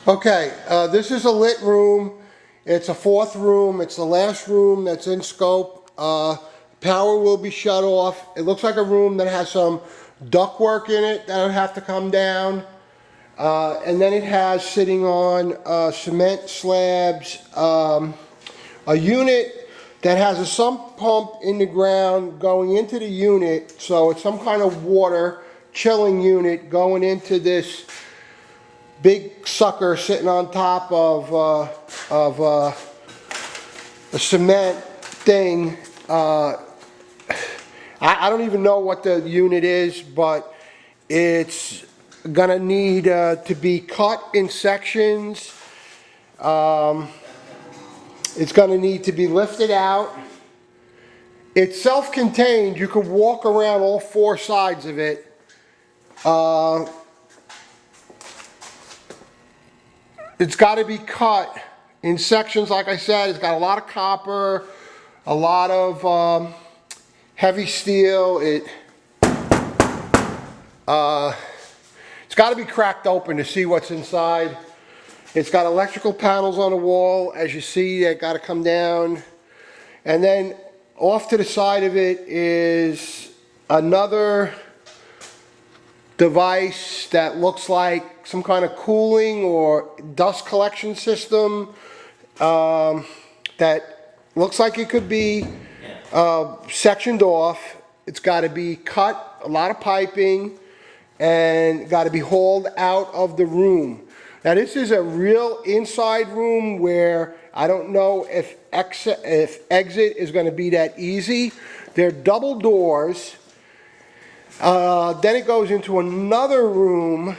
Okay, this is a lit room. It's a fourth room. It's the last room that's in scope. Power will be shut off. It looks like a room that has some ductwork in it that'll have to come down. And then it has sitting on cement slabs, a unit that has a sump pump in the ground going into the unit. So it's some kind of water chilling unit going into this big sucker sitting on top of a cement thing. I don't even know what the unit is, but it's gonna need to be cut in sections. It's gonna need to be lifted out. It's self-contained. You can walk around all four sides of it. It's got to be cut in sections, like I said. It's got a lot of copper, a lot of heavy steel. It's got to be cracked open to see what's inside. It's got electrical panels on the wall. As you see, they got to come down. And then off to the side of it is another device that looks like some kind of cooling or dust collection system that looks like it could be sectioned off. It's got to be cut, a lot of piping, and got to be hauled out of the room. Now this is a real inside room where I don't know if exit is going to be that easy. They're double doors. Then it goes into another room,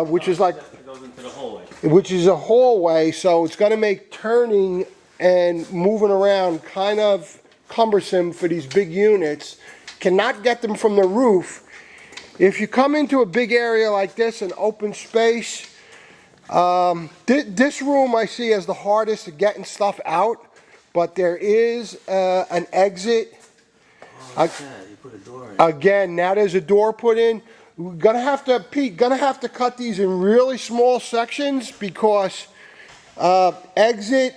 which is like, it goes into the hallway. Which is a hallway. So it's going to make turning and moving around kind of cumbersome for these big units. Cannot get them from the roof. If you come into a big area like this, an open space, this room I see as the hardest at getting stuff out, but there is an exit. You put a door in. Again, now there's a door put in. We're gonna have to, Pete, gonna have to cut these in really small sections because exit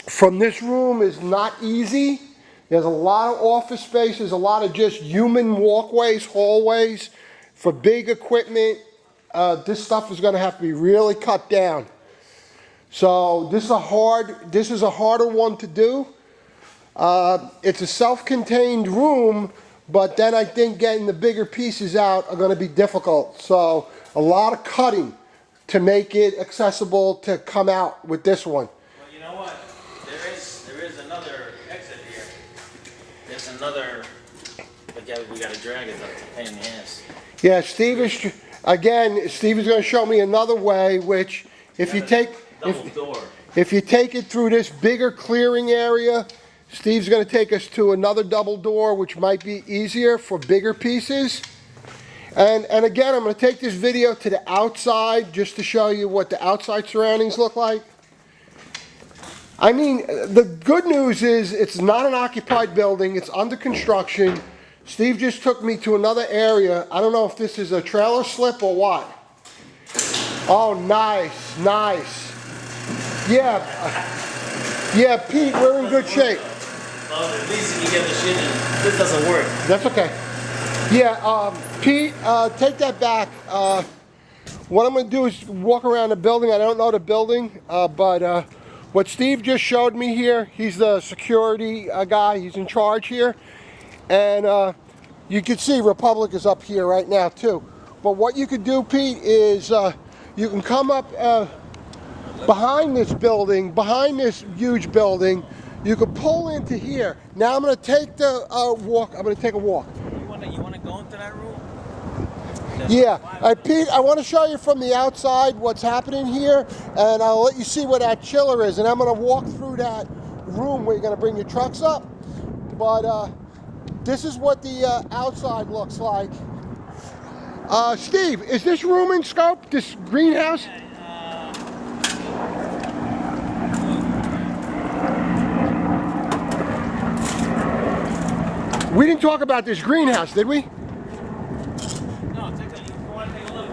from this room is not easy. There's a lot of office space. There's a lot of just human walkways, hallways for big equipment. This stuff is gonna have to be really cut down. So this is a harder one to do. It's a self-contained room, but then I think getting the bigger pieces out are going to be difficult. So a lot of cutting to make it accessible to come out with this one. Well, you know what? There is another exit here. There's another, but yeah, we got to drag it. That's a pain in the ass. Yeah, Steve is going to show me another way, which if you take it through this bigger clearing area, Steve's going to take us to another double door, which might be easier for bigger pieces. And again, I'm going to take this video to the outside just to show you what the outside surroundings look like. I mean, the good news is it's not an occupied building. It's under construction. Steve just took me to another area. I don't know if this is a trailer slip or what. Oh, nice, nice. Yeah, Pete, we're in good shape. Well, at least you get the shit in. This doesn't work. That's okay. Yeah, Pete, take that back. What I'm going to do is walk around the building. I don't know the building, but what Steve just showed me here, he's the security guy. He's in charge here. And you can see Republic is up here right now, too. But what you could do, Pete, is you can come up behind this building, behind this huge building. You could pull into here. Now I'm going to take the walk. I'm going to take a walk. You want to go into that room? Yeah. Pete, I want to show you from the outside what's happening here, and I'll let you see where that chiller is. And I'm going to walk through that room where you're going to bring your trucks up. But this is what the outside looks like. Steve, is this room in scope, this greenhouse? We didn't talk about this greenhouse, did we? No, you want to take a look?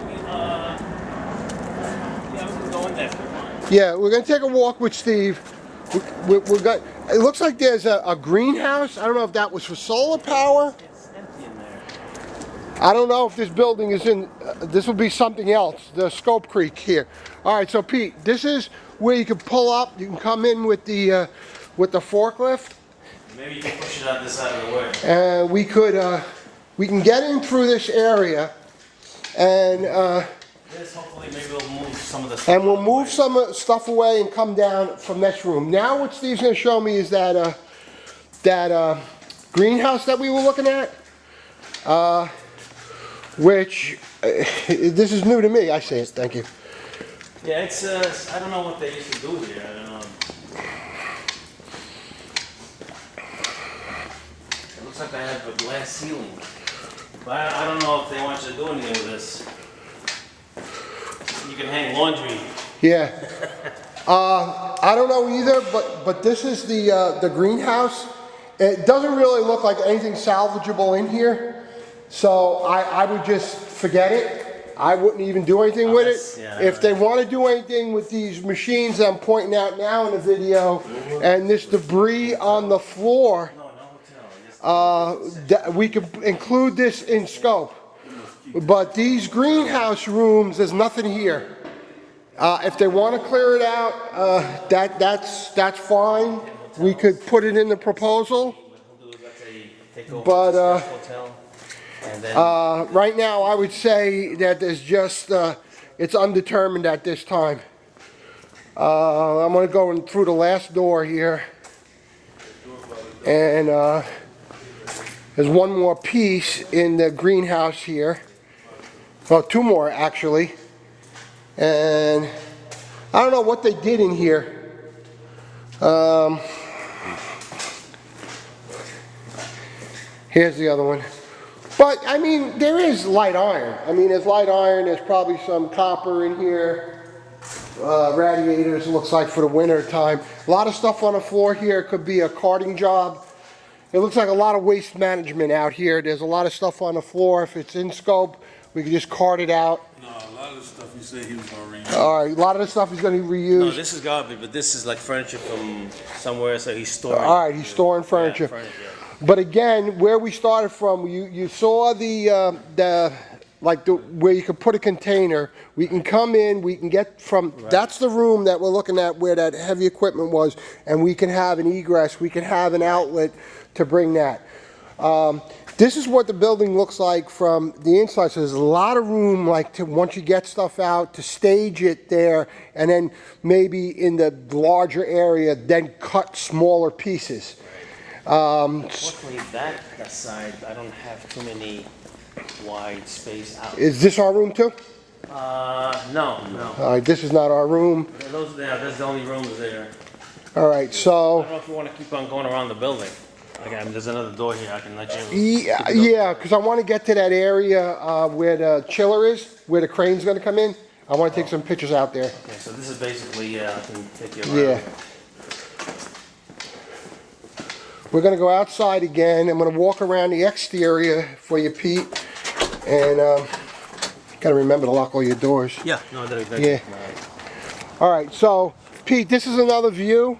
Yeah, we can go in there. Yeah, we're gonna take a walk with Steve. We're going. It looks like there's a greenhouse. I don't know if that was for solar power. It's empty in there. I don't know if this building is in. This will be something else. The Scope Creek here. All right, so Pete, this is where you can pull up. You can come in with the forklift. Maybe you can push it out this side of the way. And we can get in through this area, and This hopefully maybe we'll move some of the stuff. and we'll move some stuff away and come down from this room. Now what Steve's going to show me is that greenhouse that we were looking at, which this is new to me. I say it. Thank you. Yeah, it's I don't know what they used to do here. I don't know. It looks like they have a glass ceiling, but I don't know if they want you to do anything with this. You can hang laundry. Yeah. I don't know either, but this is the greenhouse. It doesn't really look like anything salvageable in here, so I would just forget it. I wouldn't even do anything with it. Yeah. If they want to do anything with these machines I'm pointing out now in the video, and this debris on the floor, we could include this in scope. But these greenhouse rooms, there's nothing here. If they want to clear it out, that's fine. We could put it in the proposal. But right now, I would say that there's just it's undetermined at this time. I'm going to go in through the last door here, and there's one more piece in the greenhouse here. Well, two more actually. And I don't know what they did in here. Here's the other one. But, I mean, there is light iron. I mean, there's light iron. There's probably some copper in here. Radiators, it looks like, for the winter time. A lot of stuff on the floor here. Could be a carting job. It looks like a lot of waste management out here. There's a lot of stuff on the floor. If it's in scope, we can just cart it out. No, a lot of the stuff he said he was going to reuse. All right, a lot of the stuff he's going to reuse. No, this is garbage, but this is like furniture from somewhere, so he's storing. All right, he's storing furniture. Yeah, furniture. But again, where we started from, you saw where you could put a container. We can come in, we can get from, that's the room that we're looking at where that heavy equipment was, and we can have an egress, we can have an outlet to bring that. This is what the building looks like from the inside. So there's a lot of room, like, to once you get stuff out, to stage it there, and then maybe in the larger area, then cut smaller pieces. Fortunately, that side, I don't have too many wide space out. Is this our room too? No. All right, this is not our room. That's the only rooms there. All right, so. I don't know if you want to keep on going around the building. Again, there's another door here. I can let you. Yeah, because I want to get to that area where the chiller is, where the crane's going to come in. I want to take some pictures out there. Okay, so this is basically, I can take you around. Yeah. We're going to go outside again. I'm going to walk around the exterior for you, Pete. And got to remember to lock all your doors. Yeah, no, Yeah. All right, so Pete, this is another view.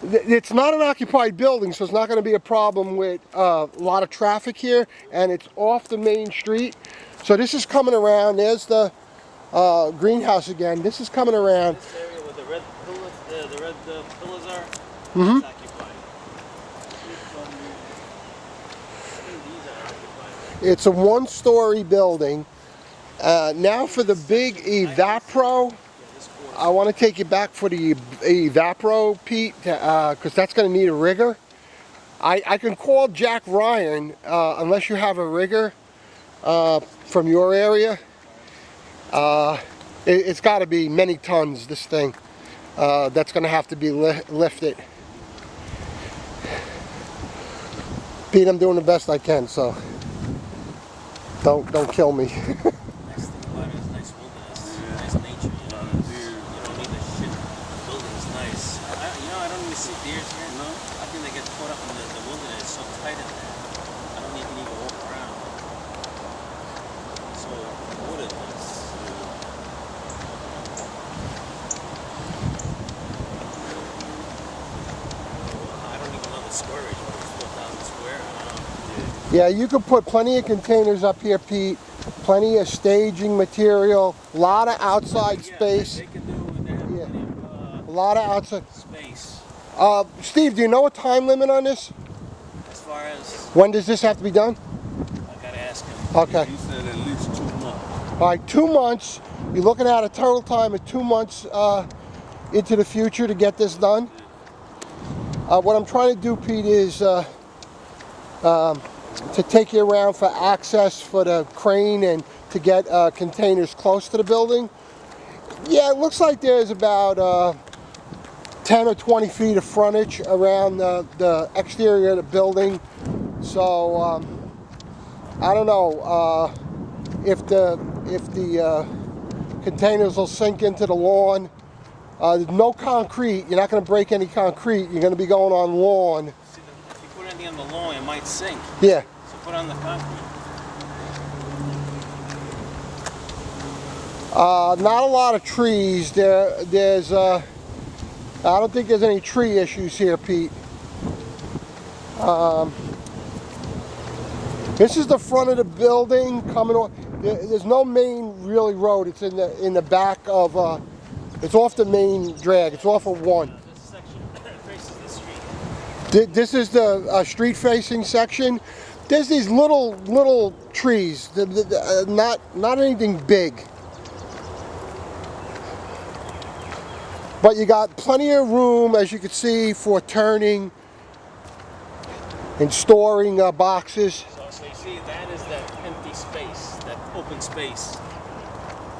It's not an occupied building, so it's not going to be a problem with a lot of traffic here, and it's off the main street. So this is coming around. There's the greenhouse again. This is coming around. This area where the red pillars are, Mm-hmm. it's occupied. These are occupied. It's a one-story building. Now for the big Evapro. I want to take you back for the Evapro, Pete, because that's going to need a rigger. I can call Jack Ryan, unless you have a rigger from your area. It's got to be many tons, this thing. That's going to have to be lifted. Pete, I'm doing the best I can, so don't kill me. Nice thing about it is nice wilderness, nice nature, you don't need the shit. The building's nice. I don't even see deers here, no? I think they get caught up in the wilderness, it's so tight in there. I don't even walk around. So, wooded, storage, what is 4,000 square? I don't know. Yeah, you could put plenty of containers up here, Pete. Plenty of staging material, a lot of outside Yeah, space. they can do, they have Yeah. plenty A lot of outside. space. Steve, do you know a time limit on this? As far as, When does this have to be done? I gotta ask him. Okay. He said at least 2 months. All right, 2 months. You're looking at a total time of 2 months into the future to get this done. What I'm trying to do, Pete, is to take you around for access for the crane and to get containers close to the building. Yeah, it looks like there's about 10 or 20 feet of frontage around the exterior of the building. So I don't know if the containers will sink into the lawn. There's no concrete. You're not going to break any concrete. You're going to be going on lawn. See, if you put anything on the lawn, it might sink. Yeah. So put on the concrete. Not a lot of trees. There's I don't think there's any tree issues here, Pete. This is the front of the building coming on. There's no main really road. It's in the back of. It's off the main drag. It's off of 1. This section faces the street. This is the street-facing section. There's these little trees. Not anything big. But you got plenty of room, as you can see, for turning and storing boxes. So you see, that is that empty space, that open space.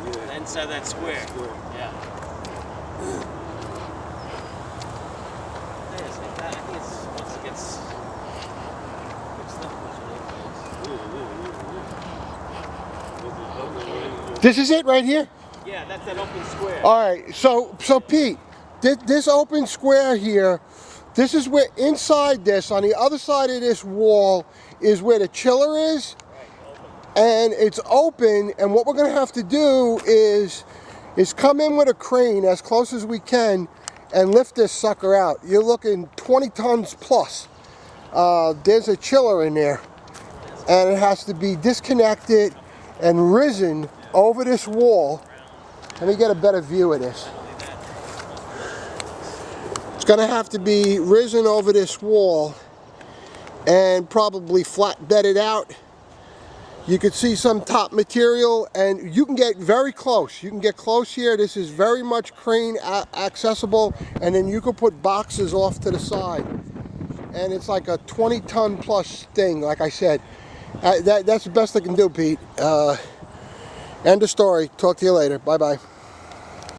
Yeah. Inside that square. Yeah. I think it's once it gets fixed up. This is it right here? Yeah, that's that open square. All right, so Pete, this open square here, this is where, inside this, on the other side of this wall, is where the chiller is. And it's open, and what we're gonna have to do is come in with a crane as close as we can and lift this sucker out. You're looking 20 tons plus. There's a chiller in there, and it has to be disconnected and risen over this wall. Let me get a better view of this. It's gonna have to be risen over this wall and probably flat bedded out. You can see some top material, and you can get very close. You can get close here. This is very much crane accessible, and then you can put boxes off to the side. And it's like a 20-ton plus thing, like I said. That's the best I can do, Pete. End of story. Talk to you later. Bye-bye.